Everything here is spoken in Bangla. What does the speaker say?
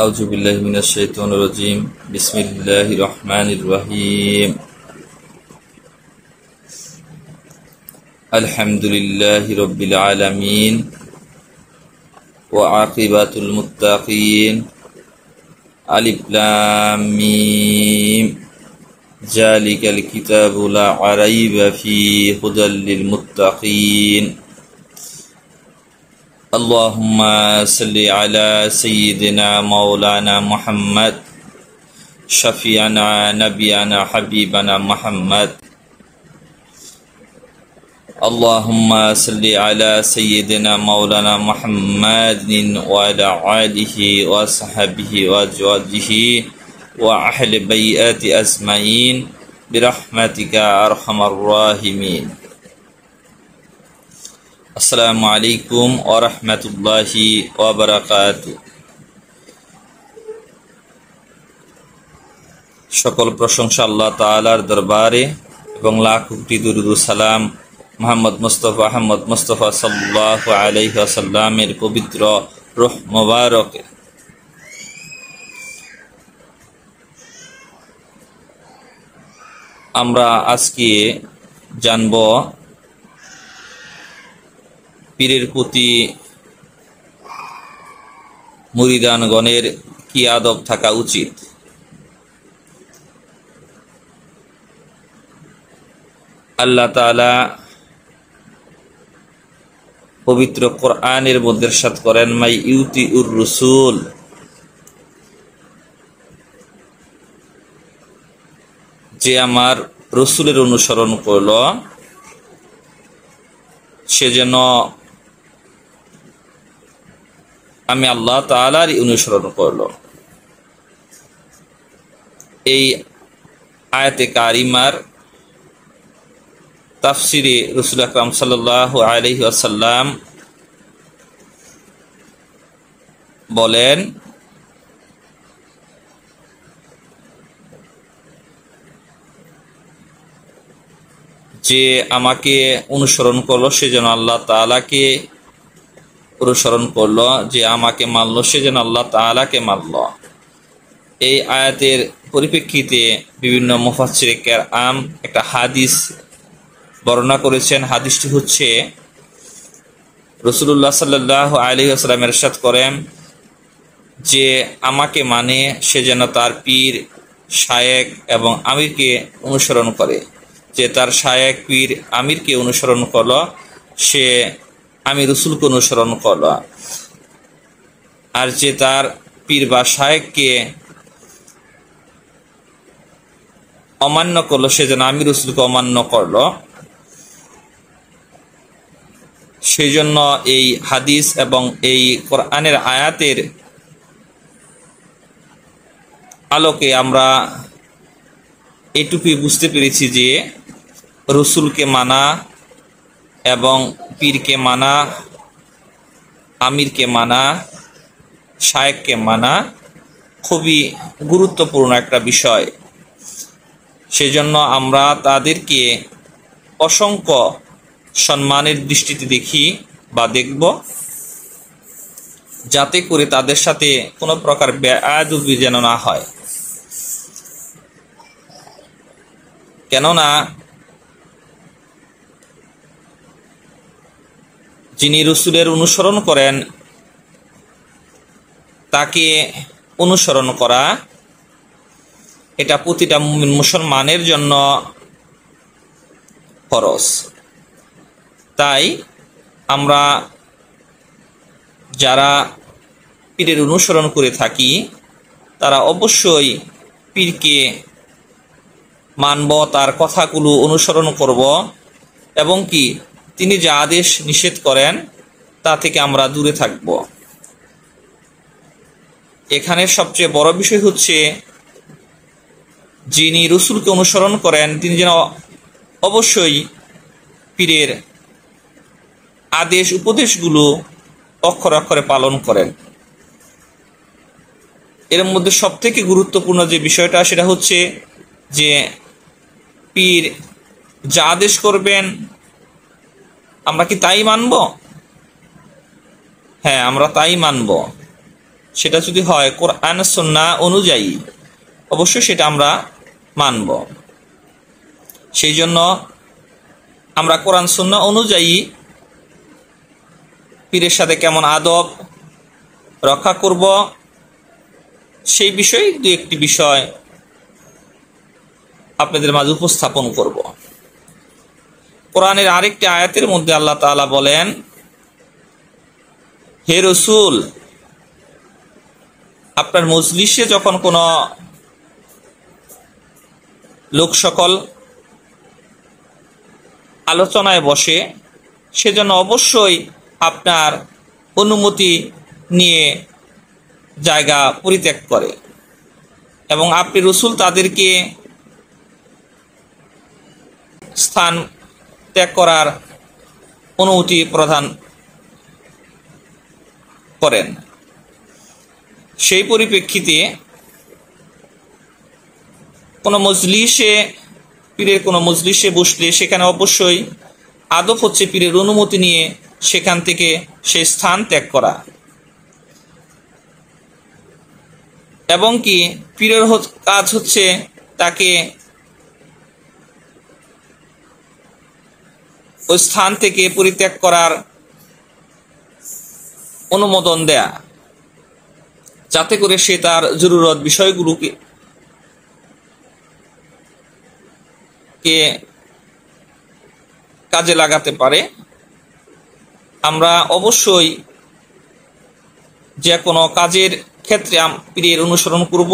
আউযু বিল্লাহি মিনাশ শাইতানির রাজীম। বিসমিল্লাহির রহমানির রহিম। আলহামদুলিল্লাহি রাব্বিল আলামিন ওয়া আকিবাতুল মুত্তাকিন। আলিফ লাম মিম। যালিকাল কিতাবু লা রাইবা ফীহি হুদাল লিল মুত্তাকিন। আল্লাহুম্মা সাল্লি আলা সাইয়্যিদিনা মাওলানা মুহাম্মদ শাফিয়ানা নাবিয়ানা হাবিবানা মুহাম্মদ। আল্লাহুম্মা সাল্লি আলা সাইয়্যিদিনা মাওলানা মুহাম্মাদিন ওয়া আলা আলিহি ওয়া সাহবিহি ওয়া আজওয়াজিহি ওয়া আহলি বাইতি আজমাইন বিরহমাতিকা আরহামার রাহিমিন। আসসালামু আলাইকুম ওয়া রাহমাতুল্লাহি ওয়া বারাকাতুহু। সকল প্রশংসা আল্লাহ তাআলার দরবারে এবং লাখ কোটি দুরূদ ও সালাম মুহাম্মদ মুস্তাফা সাল্লাল্লাহু আলাইহি ওয়াসাল্লামের পবিত্র রূহ মুবারকে। আমরা আজকে জানব পীরের প্রতি মুরিদানগণের কি আদব থাকা উচিত। আল্লাহ তাআলা পবিত্র কোরআনের মধ্যে ইরশাদ করেন, মাই ইউতিউর রাসূল, যে আমার রাসূলের অনুসরণ করল সে যেন আমি আল্লাহ তাআলার অনুসরণ করল। এই আয়াতে কারিমার তাফসিরে রাসূল আকরাম সাল্লাল্লাহু আলাইহি ওয়াসাল্লাম বলেন, যে আমাকে অনুসরণ করলো সে যেন আল্লাহ তাআলাকে অনুসরণ করলো, যে আমাকে মানলো সে যেন আল্লাহ তাআলাকে মানলো। এই আয়াতের পরিপ্রেক্ষিতে বিভিন্ন মুফাসসিরে কেরাম একটা হাদিস বর্ণনা করেছেন। হাদিসটি হচ্ছে, রাসূলুল্লাহ সাল্লাল্লাহু আলাইহি ওয়াসাল্লাম ইরশাদ করেন, যে আমাকে মানে সে যেন তার পীর, শায়েখ এবং আমিরকে অনুসরণ করে। যে তার শায়েখ, পীর, আমিরকে অনুসরণ করলো সে আমি রাসূলকে অনুসরণ করলো। আর যে তার পীর বা শায়েখকে অমান্য করলো সে যেন আমি রাসূলকে অমান্য করলো। সেই জন্য এই হাদিস এবং এই কোরআনের আয়াতের আলোকে আমরা এটুকুই বুঝতে পেরেছি যে রাসূলকে মানা এবং পীরকে মানা, আমিরকে মানা, শায়েখকে মানা খুবই গুরুত্বপূর্ণ একটা বিষয়। সেজন্য আমরা তাদেরকে অসংখ্য সম্মানের দৃষ্টিতে দেখি বা দেখব, যাতে করে তাদের সাথে কোনো প্রকার বেয়াদবি যেন না হয়। কেননা যিনি রাসূলের অনুসরণ করেন তাকে অনুসরণ করা এটা প্রতিটা মুমিন মুসলমানের জন্য ফরজ। তাই আমরা যারা পীরের অনুসরণ করে থাকি তারা অবশ্যই পীরকে মানব, তার কথাগুলো অনুসরণ করব এবং কি তিনি যে আদেশ নিষেধ করেন তা থেকে আমরা দূরে থাকব। এখানে সবচেয়ে বড় বিষয় হচ্ছে, যিনি রাসূলকে অনুসরণ করেন তিনি যেন অবশ্যই পীরের আদেশ উপদেশগুলো অক্ষরে অক্ষরে পালন করেন। এর মধ্যে সবথেকে গুরুত্বপূর্ণ যে বিষয়টা সেটা হচ্ছে যে পীর যা আদেশ করবেন আমরা কি তাই মানব? হ্যাঁ, আমরা তাই মানব। সেটা যদি হয় কোরআন সুন্নাহ অনুযায়ী, অবশ্যই সেটা আমরা মানব। সেই জন্য আমরা কোরআন সুন্নাহ অনুযায়ী পীরের সাথে কেমন আদব রক্ষা করব, সেই বিষয়ে দু একটি বিষয় আপনাদের মাঝে উপস্থাপন করব। কোরআনের আরেকটি আয়াতের মধ্যে আল্লাহ তাআলা বলেন, হে রাসূল, আপনার মজলিসে যখন কোনো লোক সকল আলোচনায় বসে, সেজন্য অবশ্যই আপনার অনুমতি নিয়ে জায়গা পরিত্যাগ করে এবং আপনি রাসূল তাদেরকে স্থান ত্যাগ করার অনুমতি প্রদান করেন। সেই পরিপ্রেক্ষিতে কোনো মজলিসে, পীরের কোনো মজলিসে বসলে সেখানে অবশ্যই আদব হচ্ছে পীরের অনুমতি নিয়ে সেখান থেকে সেই স্থান ত্যাগ করা, এবং কি পীরের কাজ হচ্ছে তাকে ওই স্থান থেকে পরিত্যাগ করার অনুমোদন দেয়া, যাতে করে সে তার জরুরত বিষয়গুলোকে কাজে লাগাতে পারে। আমরা অবশ্যই যে কোনো কাজের ক্ষেত্রে পীরের অনুসরণ করব,